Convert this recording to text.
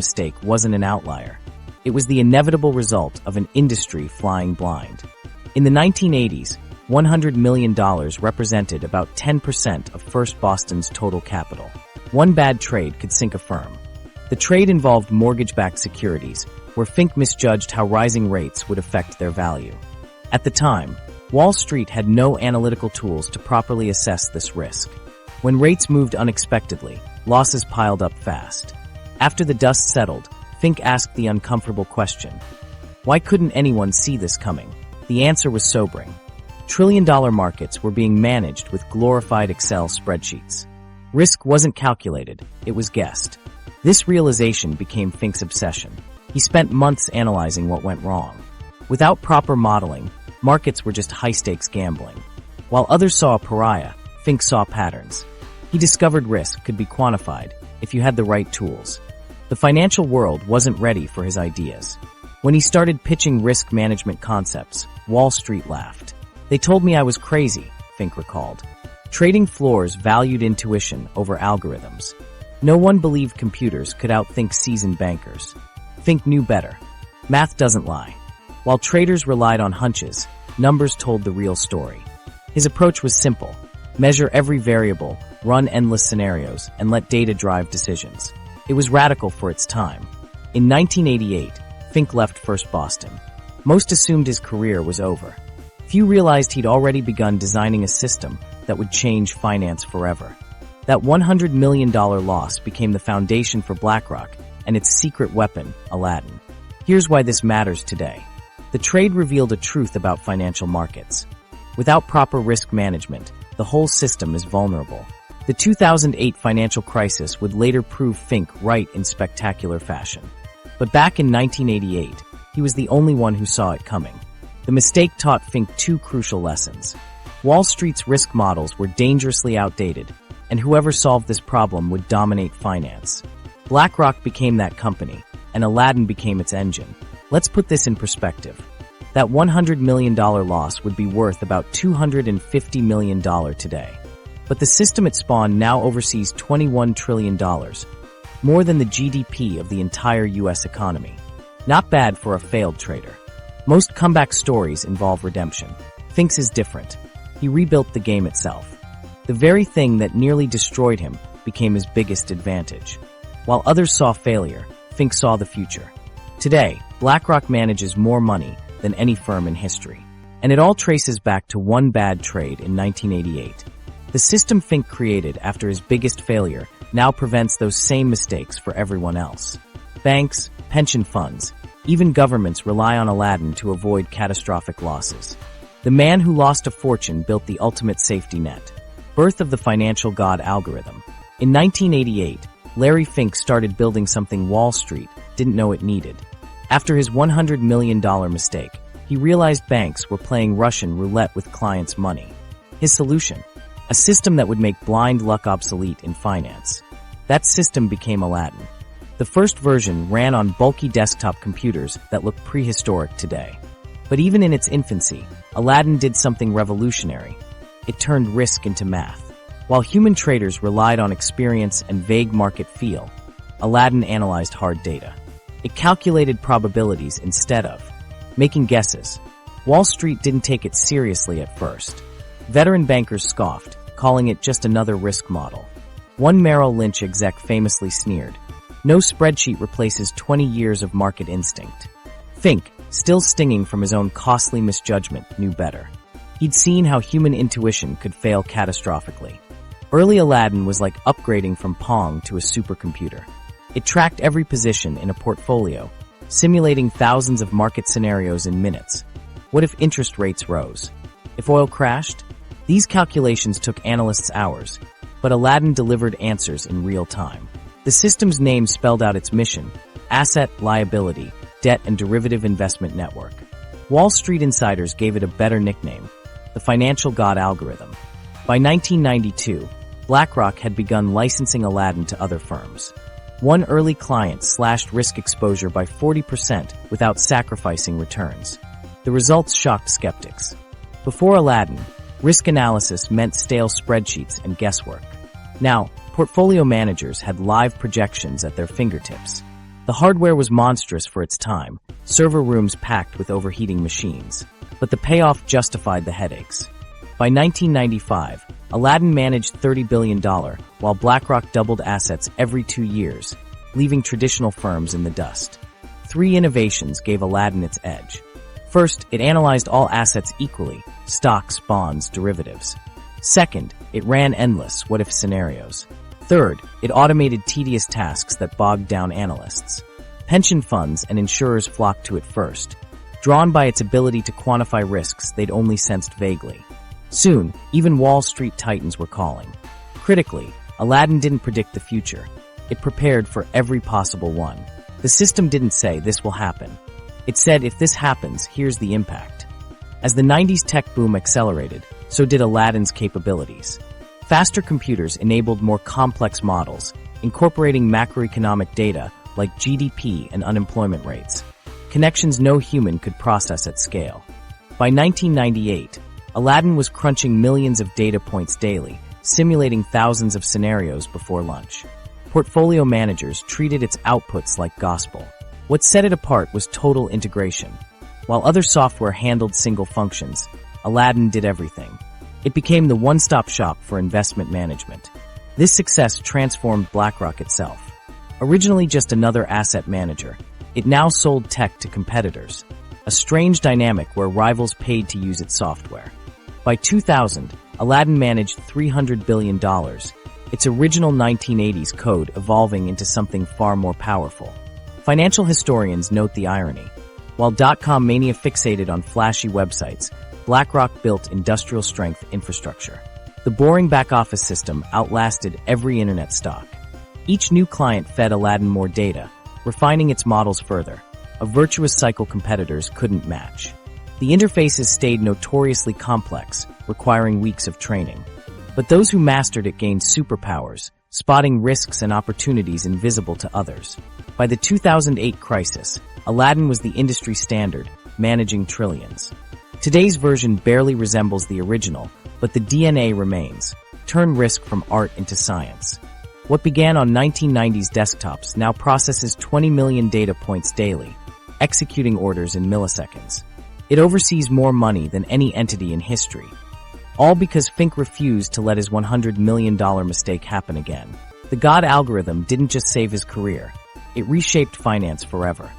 mistake wasn't an outlier. It was the inevitable result of an industry flying blind. In the 1980s, $100 million represented about 10% of First Boston's total capital. One bad trade could sink a firm. The trade involved mortgage-backed securities, where Fink misjudged how rising rates would affect their value. At the time, Wall Street had no analytical tools to properly assess this risk. When rates moved unexpectedly, losses piled up fast. After the dust settled, Fink asked the uncomfortable question. Why couldn't anyone see this coming? The answer was sobering. Trillion-dollar markets were being managed with glorified Excel spreadsheets. Risk wasn't calculated, it was guessed. This realization became Fink's obsession. He spent months analyzing what went wrong. Without proper modeling, markets were just high-stakes gambling. While others saw a pariah, Fink saw patterns. He discovered risk could be quantified if you had the right tools. The financial world wasn't ready for his ideas. When he started pitching risk management concepts, Wall Street laughed. They told me I was crazy, Fink recalled. Trading floors valued intuition over algorithms. No one believed computers could outthink seasoned bankers. Fink knew better. Math doesn't lie. While traders relied on hunches, numbers told the real story. His approach was simple. Measure every variable, run endless scenarios, and let data drive decisions. It was radical for its time. In 1988, Fink left First Boston. Most assumed his career was over. Few realized he'd already begun designing a system that would change finance forever. That $100 million loss became the foundation for BlackRock and its secret weapon, Aladdin. Here's why this matters today. The trade revealed a truth about financial markets. Without proper risk management, the whole system is vulnerable. The 2008 financial crisis would later prove Fink right in spectacular fashion. But back in 1988, he was the only one who saw it coming. The mistake taught Fink two crucial lessons. Wall Street's risk models were dangerously outdated, and whoever solved this problem would dominate finance. BlackRock became that company, and Aladdin became its engine. Let's put this in perspective. That $100 million loss would be worth about $250 million today. But the system it spawned now oversees $21 trillion, more than the GDP of the entire U.S. economy. Not bad for a failed trader. Most comeback stories involve redemption. Fink's is different. He rebuilt the game itself. The very thing that nearly destroyed him became his biggest advantage. While others saw failure, Fink saw the future. Today, BlackRock manages more money than any firm in history. And it all traces back to one bad trade in 1988. The system Fink created after his biggest failure now prevents those same mistakes for everyone else. Banks, pension funds, even governments rely on Aladdin to avoid catastrophic losses. The man who lost a fortune built the ultimate safety net. Birth of the financial god algorithm. In 1988, Larry Fink started building something Wall Street didn't know it needed. After his $100 million mistake, he realized banks were playing Russian roulette with clients' money. His solution? A system that would make blind luck obsolete in finance. That system became Aladdin. The first version ran on bulky desktop computers that look prehistoric today. But even in its infancy, Aladdin did something revolutionary. It turned risk into math. While human traders relied on experience and vague market feel, Aladdin analyzed hard data. It calculated probabilities instead of making guesses. Wall Street didn't take it seriously at first. Veteran bankers scoffed, calling it just another risk model. One Merrill Lynch exec famously sneered, "No spreadsheet replaces 20 years of market instinct." Fink, still stinging from his own costly misjudgment, knew better. He'd seen how human intuition could fail catastrophically. Early Aladdin was like upgrading from Pong to a supercomputer. It tracked every position in a portfolio, simulating thousands of market scenarios in minutes. What if interest rates rose? If oil crashed? These calculations took analysts hours, but Aladdin delivered answers in real time. The system's name spelled out its mission: asset, liability, debt, and derivative investment network. Wall Street insiders gave it a better nickname: the financial god algorithm. By 1992, BlackRock had begun licensing Aladdin to other firms. One early client slashed risk exposure by 40% without sacrificing returns. The results shocked skeptics. Before Aladdin, risk analysis meant stale spreadsheets and guesswork. Now, portfolio managers had live projections at their fingertips. The hardware was monstrous for its time, server rooms packed with overheating machines. But the payoff justified the headaches. By 1995, Aladdin managed $30 billion, while BlackRock doubled assets every 2 years, leaving traditional firms in the dust. 3 innovations gave Aladdin its edge. First, it analyzed all assets equally: stocks, bonds, derivatives. Second, it ran endless what-if scenarios. Third, it automated tedious tasks that bogged down analysts. Pension funds and insurers flocked to it first, drawn by its ability to quantify risks they'd only sensed vaguely. Soon, even Wall Street titans were calling. Critically, Aladdin didn't predict the future. It prepared for every possible one. The system didn't say, "This will happen." It said, "If this happens, here's the impact." As the 90s tech boom accelerated, so did Aladdin's capabilities. Faster computers enabled more complex models, incorporating macroeconomic data like GDP and unemployment rates, connections no human could process at scale. By 1998, Aladdin was crunching millions of data points daily, simulating thousands of scenarios before lunch. Portfolio managers treated its outputs like gospel. What set it apart was total integration. While other software handled single functions, Aladdin did everything. It became the one-stop shop for investment management. This success transformed BlackRock itself. Originally just another asset manager, it now sold tech to competitors, a strange dynamic where rivals paid to use its software. By 2000, Aladdin managed $300 billion, its original 1980s code evolving into something far more powerful. Financial historians note the irony. While dot-com mania fixated on flashy websites, BlackRock built industrial-strength infrastructure. The boring back-office system outlasted every internet stock. Each new client fed Aladdin more data, refining its models further, a virtuous cycle competitors couldn't match. The interfaces stayed notoriously complex, requiring weeks of training. But those who mastered it gained superpowers, spotting risks and opportunities invisible to others. By the 2008 crisis, Aladdin was the industry standard, managing trillions. Today's version barely resembles the original, but the DNA remains. Turn risk from art into science. What began on 1990s desktops now processes 20 million data points daily, executing orders in milliseconds. It oversees more money than any entity in history. All because Fink refused to let his $100 million mistake happen again. The God algorithm didn't just save his career, it reshaped finance forever.